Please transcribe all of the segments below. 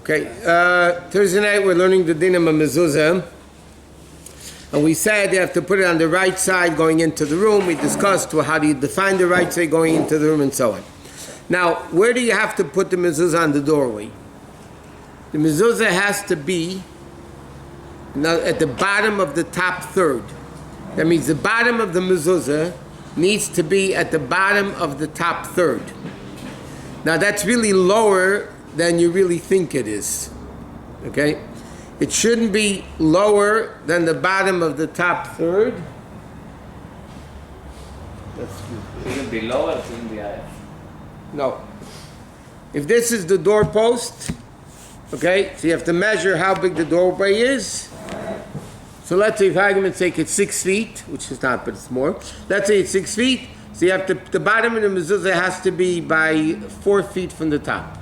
Okay, Thursday night we're learning the din of Mezuzah, and we said you have to put it on the right side going into the room. We discussed how do you define the right side going into the room and so on. Now, where do you have to put the Mezuzah on the doorway? The Mezuzah has to be at the bottom of the top third. That means the bottom of the Mezuzah needs to be at the bottom of the top third. Now that's really lower than you really think it is. Okay? It shouldn't be lower than the bottom of the top third. It shouldn't be lower, it shouldn't be higher. No. If this is the doorpost, okay, so you have to measure how big the doorway is. So let's say, for argument's sake, it's 6 feet, which is not, but it's more. Let's say it's 6 feet. So you have to, the bottom of the mezuzah has to be by 4 feet from the top.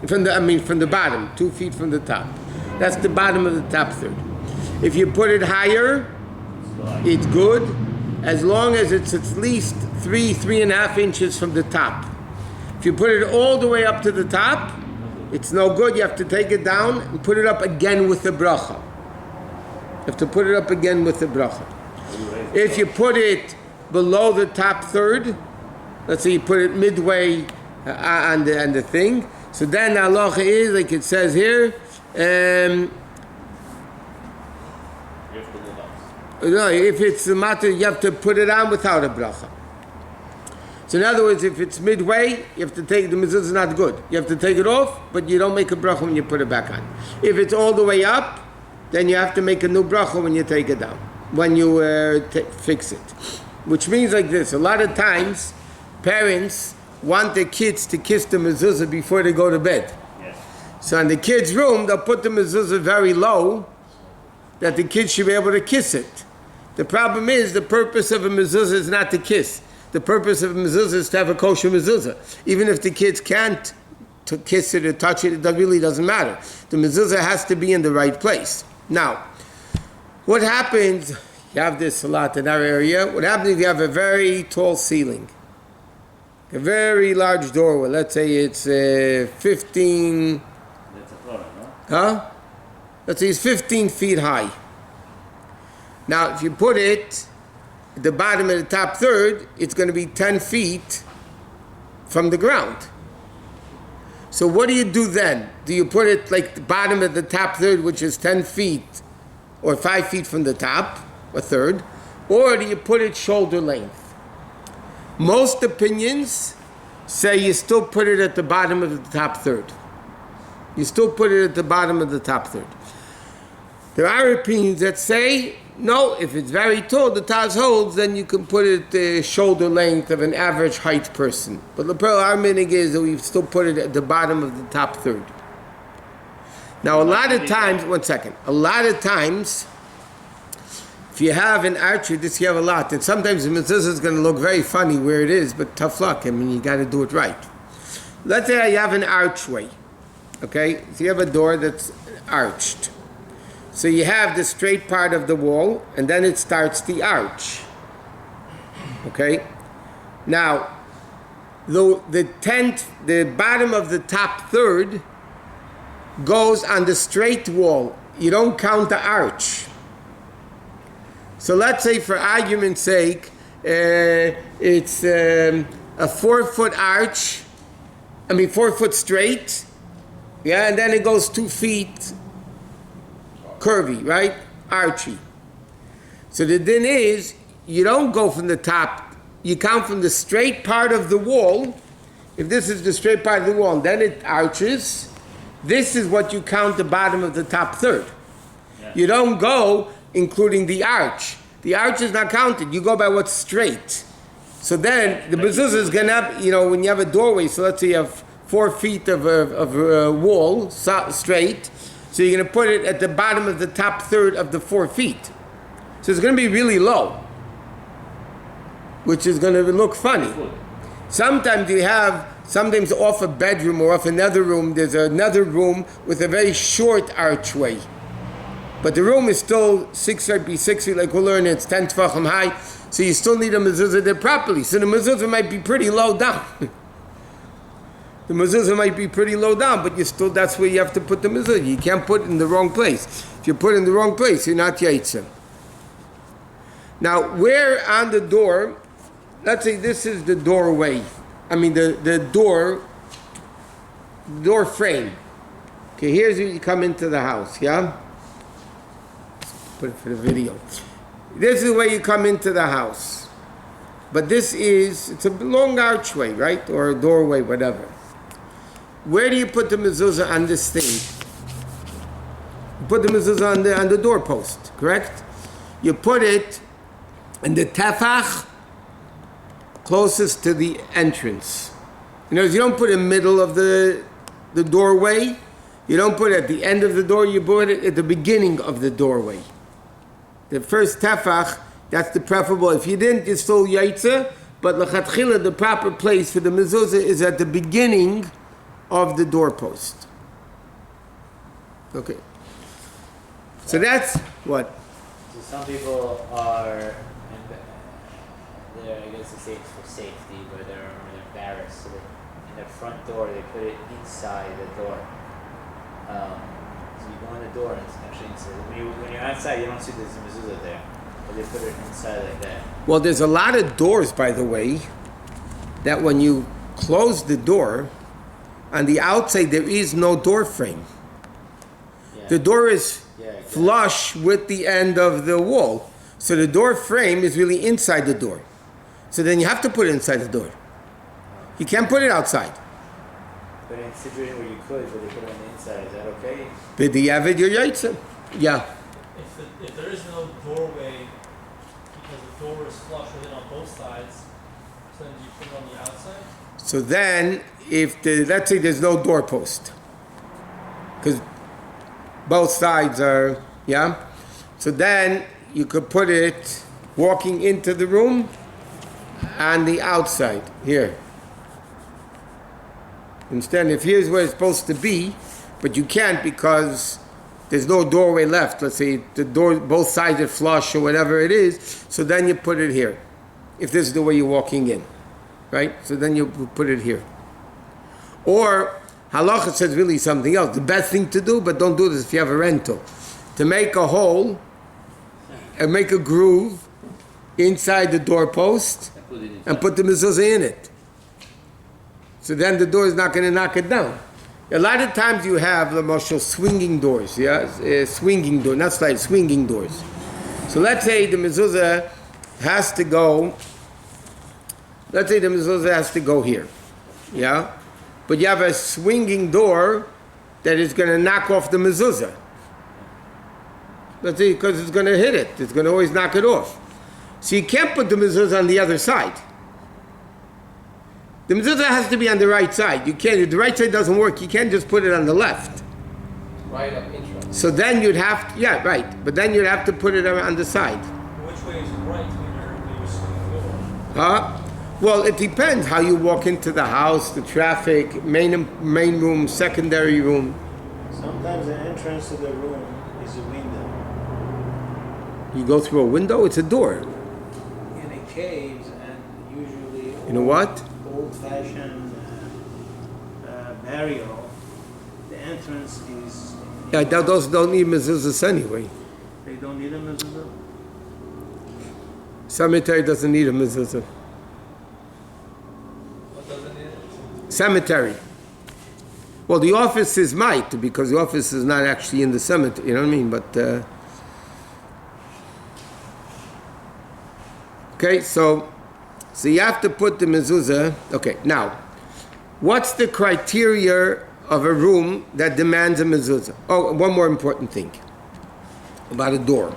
From the bottom, 2 feet from the top. That's the bottom of the top third. If you put it higher, it's good, as long as it's at least 3.5 inches from the top. If you put it all the way up to the top, it's no good. You have to take it down and put it up again with the bracha. You have to put it up again with the bracha. If you put it below the top third, let's say you put it midway on the thing, so then the halacha is, like it says here, no, if it's the matter, you have to put it on without a bracha. So in other words, if it's midway, you have to take, the mezuzah is not good. You have to take it off, but you don't make a bracha when you put it back on. If it's all the way up, then you have to make a new bracha when you take it down, when you fix it. Which means like this, a lot of times, parents want their kids to kiss the mezuzah before they go to bed. Yes. So in the kids' room, they'll put the mezuzah very low, that the kids should be able to kiss it. The problem is, the purpose of a mezuzah is not to kiss. The purpose of a mezuzah is to have a kosher mezuzah. Even if the kids can't to kiss it or touch it, it really doesn't matter. The mezuzah has to be in the right place. Now, what happens, you have this a lot in our area, what happens if you have a very tall ceiling? A very large doorway, let's say it's 15... That's a problem, no? Huh? Let's say it's 15 feet high. Now, if you put it at the bottom of the top third, it's going to be 10 feet from the ground. So what do you do then? Do you put it like the bottom of the top third, which is 10 feet or 5 feet from the top, a third, or do you put it shoulder length? Most opinions say you still put it at the bottom of the top third. You still put it at the bottom of the top third. There are opinions that say, no, if it's very tall, the Taz holds, then you can put it the shoulder length of an average height person. But our meaning is that we still put it at the bottom of the top third. Now, a lot of times, a lot of times, if you have an archery, this you have a lot, and sometimes the mezuzah is going to look very funny where it is, but tough luck, I mean, you got to do it right. Let's say you have an archway, okay? So you have a door that's arched. So you have the straight part of the wall, and then it starts the arch, okay? Now, the bottom of the top third goes on the straight wall. You don't count the arch. So let's say, for argument's sake, it's a 4 foot arch, 4 foot straight, yeah, and then it goes 2 feet curvy, right? Archy. So the din is, you don't go from the top, you count from the straight part of the wall. If this is the straight part of the wall, and then it arches, this is what you count the bottom of the top third. Yeah. You don't go including the arch. The arch is not counted. You go by what's straight. So then the mezuzah is going to, when you have a doorway, so let's say you have 4 feet of a wall, straight, so you're going to put it at the bottom of the top third of the 4 feet. So it's going to be really low, which is going to look funny. Sometimes sometimes off a bedroom or off another room, there's another room with a very short archway. But the room is still 6 feet, like we'll learn, it's 10 tefachim high, so you still need a mezuzah there properly. So the mezuzah might be pretty low down. The mezuzah might be pretty low down, but that's where you have to put the mezuzah. You can't put it in the wrong place. If you put it in the wrong place, you're not yaitza. Now, where on the door, let's say this is the doorway. I mean the door frame. Okay, here's where you come into the house, yeah? Put it for the video. This is where you come into the house. But it's a long archway, right? Or a doorway, whatever. Where do you put the mezuzah on this thing? You put the mezuzah on the doorpost, correct? You put it in the tefach closest to the entrance. In other words, you don't put it in the middle of the doorway. You don't put it at the end of the door. You put it at the beginning of the doorway. The first tefach, that's the preferable. If you didn't, it's still yaitza, but l'chatchila, the proper place for the mezuzah is at the beginning of the doorpost. Okay. So that's what? So some people are, I guess they say it's for safety, but they're embarrassed. So in their front door, they put it inside the door. So you go in the door, and it's actually inside. When you're outside, you don't see there's a mezuzah there. But they put it inside like that. Well, there's a lot of doors, by the way, that when you close the door, on the outside there is no door frame. Yeah. The door is exactly. flush with the end of the wall. So the door frame is really inside the door. So then you have to put it inside the door. You can't put it outside. But in a situation where you could, but they put it on the inside, is that okay? B'diavad your yaitza. Yeah. If there is no doorway, because the door is flush with it on both sides, so then do you put it on the outside? So then, let's say there's no doorpost, because both sides are, yeah? So then you could put it walking into the room on the outside, here. Understand? If here's where it's supposed to be, but you can't because there's no doorway left. Let's say the door, both sides are flush or whatever it is, so then you put it here. If this is the way you're walking in, right? So then you put it here. Or, Halachos says really something else. The best thing to do, but don't do this if you have a rental. To make a hole and make a groove inside the doorpost and put the mezuzah in it. So then the door is not going to knock it down. A lot of times you have the most swinging doors, yeah? Swinging door, not slide, swinging doors. So let's say the mezuzah has to go, here, yeah? But you have a swinging door that is going to knock off the mezuzah. Let's say because it's going to hit it. It's going to always knock it off. So you can't put the mezuzah on the other side. The mezuzah has to be on the right side. You can't, if the right side doesn't work, you can't just put it on the left. Right up intro. So then you'd have to, yeah, right. But then you'd have to put it on the side. Which way is right when you're swinging the door? Huh? Well, it depends how you walk into the house, the traffic, main room, secondary room. Sometimes the entrance to the room is a window. You go through a window, it's a door. In a caves and usually You know what? old-fashioned burial, the entrance is... Yeah, those don't need mezuzahs anyway. They don't need a mezuzah? Cemetery doesn't need a mezuzah. What doesn't it? Cemetery. Well, the offices might, because the office is not actually in the cemetery, you know what I mean? But, okay, so you have to put the mezuzah. Okay, now, what's the criteria of a room that demands a mezuzah? Oh, one more important thing about a door.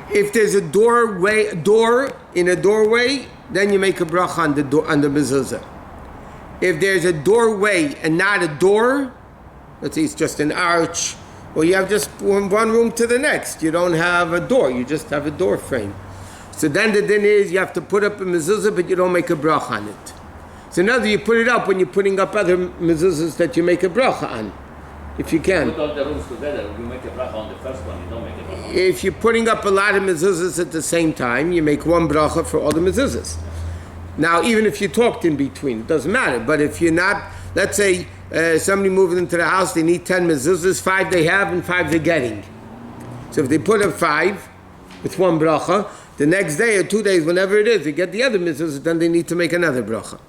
If there's a door in a doorway, then you make a bracha on the mezuzah. If there's a doorway and not a door, let's say it's just an arch, well, you have just one room to the next. You don't have a door, you just have a door frame. So then the din is you have to put up a mezuzah, but you don't make a bracha on it. So now you put it up when you're putting up other mezuzahs that you make a bracha on, if you can. Put all the rooms together, you make a bracha on the first one, you don't make a bracha. If you're putting up a lot of mezuzahs at the same time, you make one bracha for all the mezuzahs. Now, even if you talked in between, it doesn't matter. But if you're not, let's say somebody moving into the house, they need 10 mezuzahs, 5 they have and 5 they're getting. So if they put up 5 with one bracha, the next day or 2 days, whenever it is, they get the other mezuzahs, then they need to make another bracha.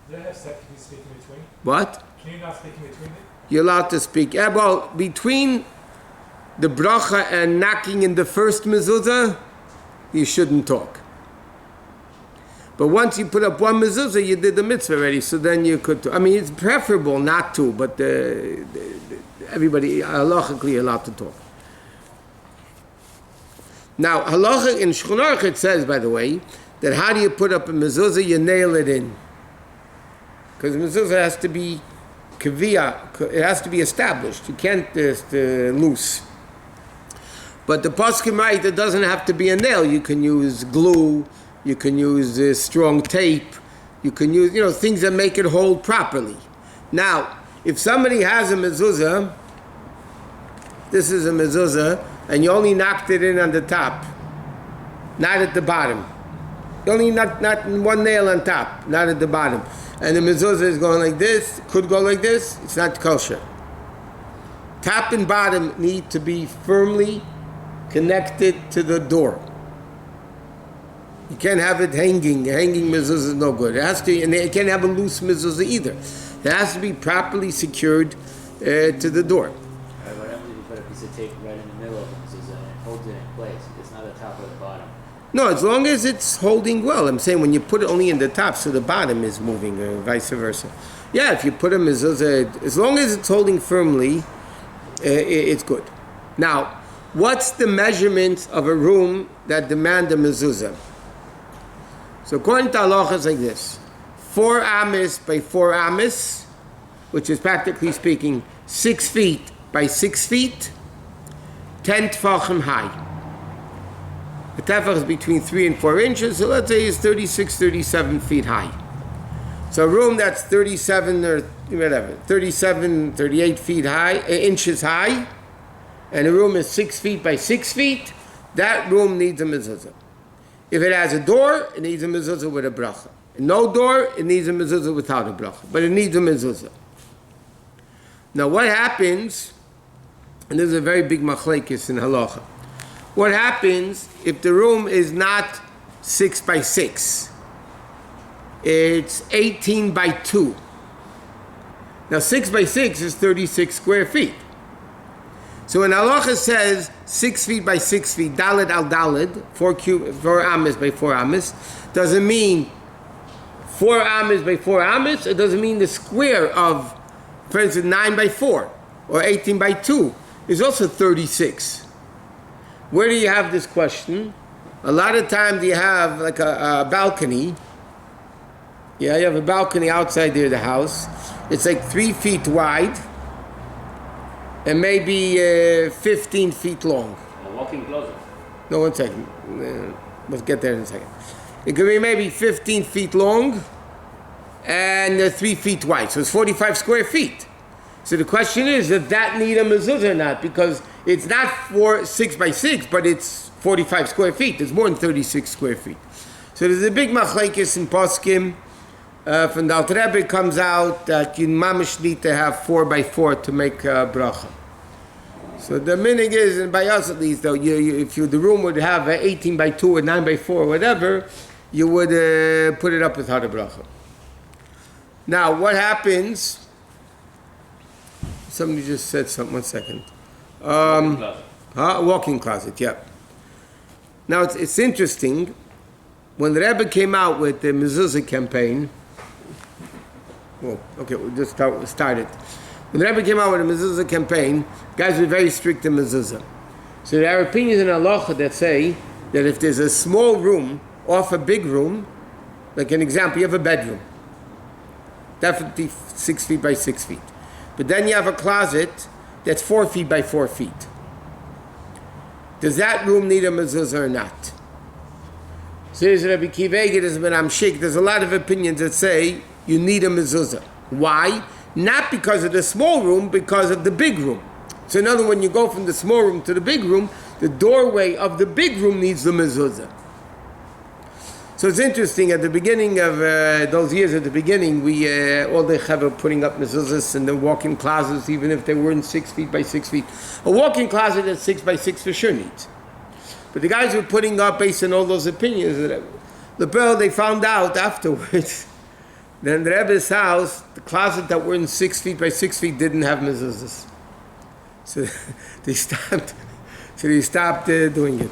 Do they have sex to speak in between? What? Can you not speak in between it? You're allowed to speak. Yeah, well, between the bracha and knocking in the first mezuzah, you shouldn't talk. But once you put up one mezuzah, you did the mitzvah already, so then you could talk. I mean, it's preferable not to, but everybody, halachically, allowed to talk. Now, halacha in Shulchan Aruch, it says, by the way, that how do you put up a mezuzah? You nail it in. Because mezuzah has to be kaviyah, it has to be established. You can't just loose. But the poskim write, it doesn't have to be a nail. You can use glue, you can use strong tape, you can use, things that make it hold properly. Now, if somebody has a mezuzah, this is a mezuzah, and you only knocked it in on the top, not at the bottom. You only knocked one nail on top, not at the bottom. And the mezuzah is going like this, could go like this, it's not kosher. Top and bottom need to be firmly connected to the door. You can't have it hanging. Hanging mezuzah is no good. It has to, and you can't have a loose mezuzah either. It has to be properly secured to the door. What happens if you put a piece of tape right in the middle of the mezuzah and it holds it in place? It's not the top or the bottom. No, as long as it's holding well. I'm saying when you put it only in the top, so the bottom is moving, or vice versa. Yeah, if you put a mezuzah, as long as it's holding firmly, it's good. Now, what's the measurements of a room that demand a mezuzah? So according to Halachos, it's like this: 4 amis by 4 amis, which is practically speaking 6 feet by 6 feet, 10 tefachim high. The tefach is between 3 and 4 inches, so let's say it's 36, 37 feet high. So a room that's 37 or whatever, 37, 38 feet high, inches high, and a room is 6 feet by 6 feet, that room needs a mezuzah. If it has a door, it needs a mezuzah with a bracha. No door, it needs a mezuzah without a bracha, but it needs a mezuzah. Now what happens, and this is a very big machlekes in halacha, what happens if the room is not 6 by 6? It's 18 by 2. Now 6 by 6 is 36 square feet. So when halacha says 6 feet by 6 feet, daled al daled, 4 amis by 4 amis, doesn't mean 4 amis by 4 amis. It doesn't mean the square of, for instance, 9 by 4 or 18 by 2 is also 36. Where do you have this question? A lot of times you have like a balcony. Yeah, you have a balcony outside there, the house. It's like 3 feet wide and maybe 15 feet long. A walk-in closet. No, 1 second. Let's get there in a second. It could be maybe 15 feet long and 3 feet wide. So it's 45 square feet. So the question is, does that need a mezuzah or not? Because it's not 6 by 6, but it's 45 square feet. It's more than 36 square feet. So there's a big machlekes in poskim. From the Alter Rebbe comes out that you mamish need to have 4 by 4 to make bracha. So the minig is, and by us at least, though, if the room would have 18 by 2 or 9 by 4 or whatever, you would put it up without a bracha. Now, what happens? Somebody just said something. 1 second. Walk-in closet, yeah. Now, it's interesting. When the Rebbe came out with the Mezuzah campaign, we'll just start it. When the Rebbe came out with the Mezuzah campaign, guys were very strict in Mezuzah. So there are opinions in halacha that say that if there's a small room off a big room, like an example, you have a bedroom, definitely 6 feet by 6 feet. But then you have a closet that's 4 feet by 4 feet. Does that room need a mezuzah or not? So there's Rabbi Kivege, there's Menam Sheikh, there's a lot of opinions that say you need a mezuzah. Why? Not because of the small room, because of the big room. So in other words, when you go from the small room to the big room, the doorway of the big room needs the mezuzah. So it's interesting, at the beginning of those years, at the beginning, we all the chaver putting up mezuzahs and the walk-in closets, even if they weren't 6 feet by 6 feet. A walk-in closet that's 6 by 6 for sure needs. But the guys were putting up based on all those opinions. The pearl, they found out afterwards, then the Rebbe's house, the closet that weren't 6 feet by 6 feet didn't have mezuzahs. So they stopped doing it.